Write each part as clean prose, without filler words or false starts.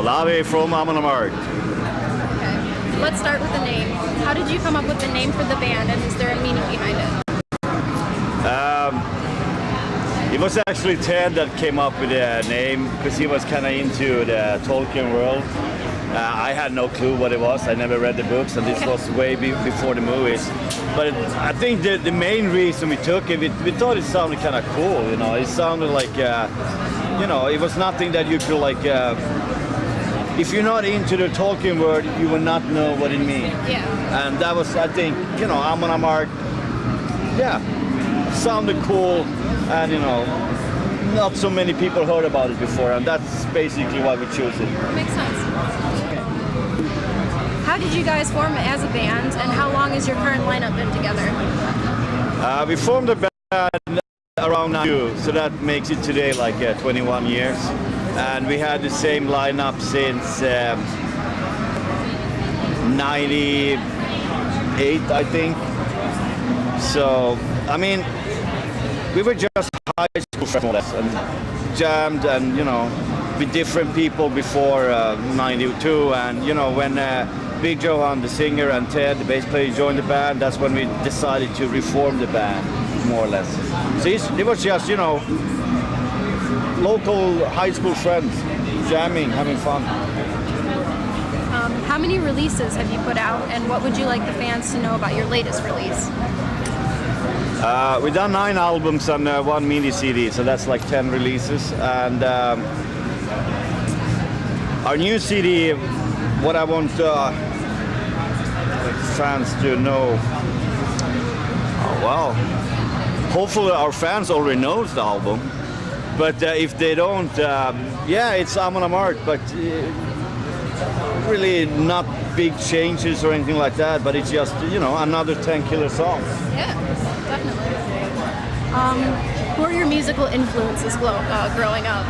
Olavi from Amon Amarth. Okay. Let's start with the name. How did you come up with the name for the band, and is there a meaning behind it? It was actually Ted that came up with the name because he was kind of into the Tolkien world. I had no clue what it was. I never read the books, and this was way before the movies. But I think the main reason we took it, we thought it sounded kind of cool. You know, it sounded like, it was nothing that you could like. If you're not into the Tolkien world, you will not know what it means. Yeah. And that was, I think, Amon Amarth. Yeah, sounded cool. And not so many people heard about it before, and that's basically why we chose it. Makes sense. How did you guys form as a band, and how long has your current lineup been together? We formed the band around 92, so that makes it today like 21 years. And we had the same lineup since 98, I think. So, I mean, we were just high school friends and jammed and, with different people before 92. And, when Big Johan, the singer, and Ted, the bass player, joined the band, that's when we decided to reform the band, more or less. So it was just, local high school friends, jamming, having fun. How many releases have you put out, and what would you like the fans to know about your latest release? We've done 9 albums and 1 mini CD, so that's like 10 releases. And our new CD, what I want fans to know, hopefully our fans already knows the album. But if they don't, it's Amon Amarth, but really not big changes or anything like that. But it's just, another 10 killer songs. Yeah, definitely. Who are your musical influences growing up?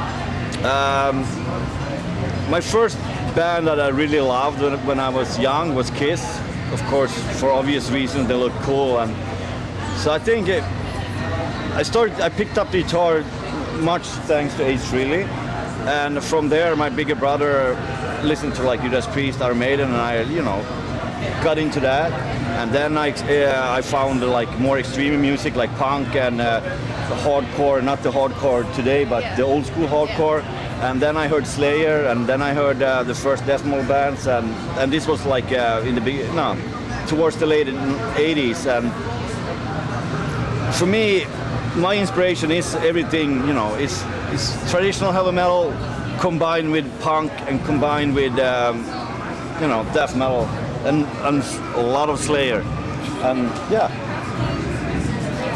My first band that I really loved when I was young was Kiss. Of course, for obvious reasons, they look cool. And so I think I picked up the guitar much thanks to Ace Frehley, and from there my bigger brother listened to like Judas Priest, Iron Maiden, and I got into that. And then I found like more extreme music like punk and hardcore, not the hardcore today, but the old school hardcore. And then I heard Slayer, and then I heard the first death metal bands, and this was like towards the late 80s. And for me, my inspiration is everything, it's traditional heavy metal combined with punk and combined with, death metal and a lot of Slayer. And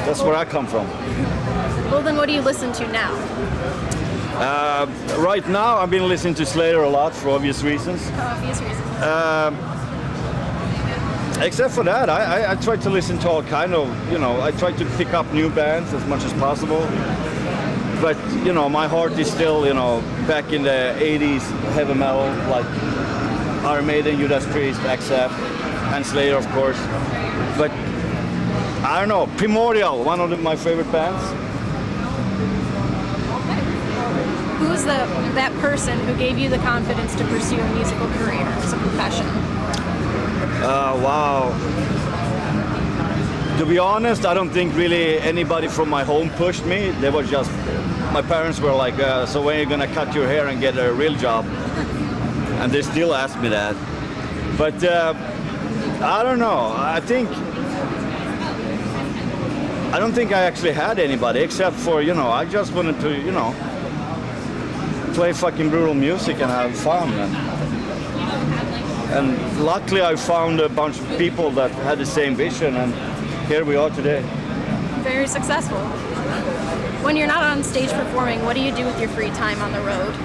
that's where I come from. Well, then what do you listen to now? Right now, I've been listening to Slayer a lot for obvious reasons. Except for that, I try to listen to all kind of, I try to pick up new bands as much as possible. But, my heart is still, back in the 80s heavy metal, like Iron Maiden, Judas Priest, Accept, and Slayer, of course. But, I don't know, Primordial, one of my favorite bands. Who's that person who gave you the confidence to pursue a musical career as a profession? Wow. To be honest, I don't think really anybody from my home pushed me. They were just, my parents were like, so when are you gonna cut your hair and get a real job? And they still ask me that. But I don't know. I don't think I actually had anybody except for, I just wanted to, play fucking brutal music and have fun. And luckily I found a bunch of people that had the same vision, and here we are today. Very successful. When you're not on stage performing, what do you do with your free time on the road?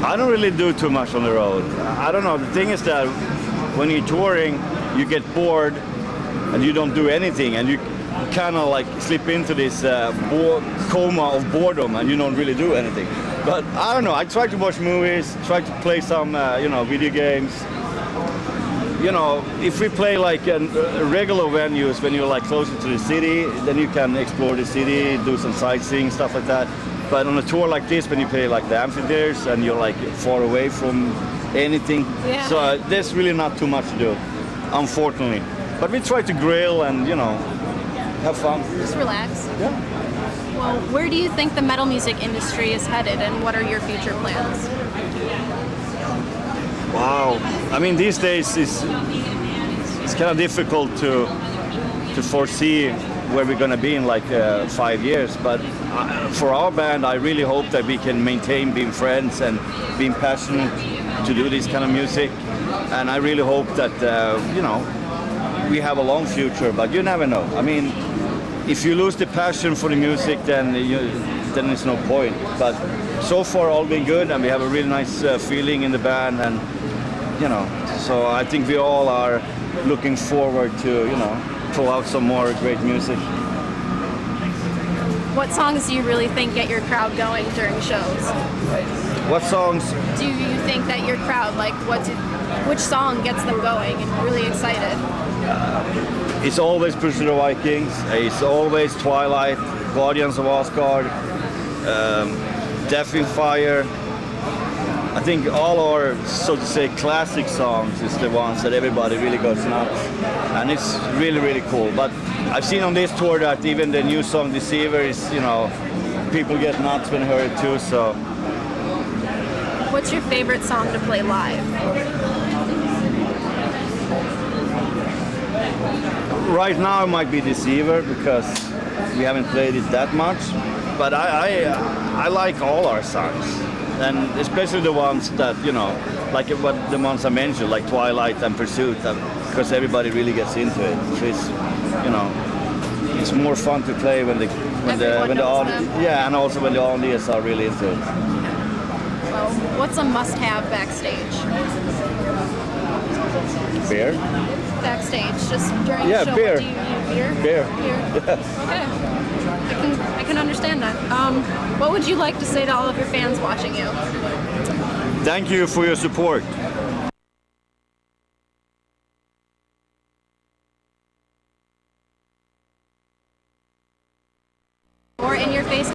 I don't really do too much on the road. I don't know, the thing is that when you're touring, you get bored and you don't do anything, and you kind of like slip into this coma of boredom, and you don't really do anything. But I don't know, I try to watch movies, try to play some video games. If we play like regular venues when you're like closer to the city, then you can explore the city, do some sightseeing, stuff like that. But on a tour like this, when you play like the amphitheaters and you're like far away from anything, Yeah. so there's really not too much to do, unfortunately. But we try to grill and have fun. Just relax. Yeah. Well, where do you think the metal music industry is headed, and what are your future plans? Wow. I mean, these days it's kind of difficult to foresee where we're going to be in like 5 years. But for our band, I really hope that we can maintain being friends and being passionate to do this kind of music. And I really hope that we have a long future. But you never know. I mean, if you lose the passion for the music, then there's no point. But so far, all been good, and we have a really nice feeling in the band, and so I think we all are looking forward to pull out some more great music. What songs do you really think get your crowd going during shows? What songs? Do you think that your crowd, like, which song gets them going and really excited? It's always Push the Vikings. It's always Twilight, Guardians of Asgard, Death in Fire. I think all our, so to say, classic songs is the ones that everybody really goes nuts, and it's really, really cool. But I've seen on this tour that even the new song Deceiver is, people get nuts when they hear it too. So, what's your favorite song to play live? right now it might be Deceiver because we haven't played it that much. But I like all our songs. And especially the ones that, like the ones I mentioned, like Twilight and Pursuit, because everybody really gets into it. So it's more fun to play when the audience, yeah, and also when the audience are really into it. Well, what's a must-have backstage? Beer. Backstage, just during the show. Beer. Do you need beer? Beer. Okay. I can understand that. What would you like to say to all of your fans watching you? Thank you for your support. More in your face.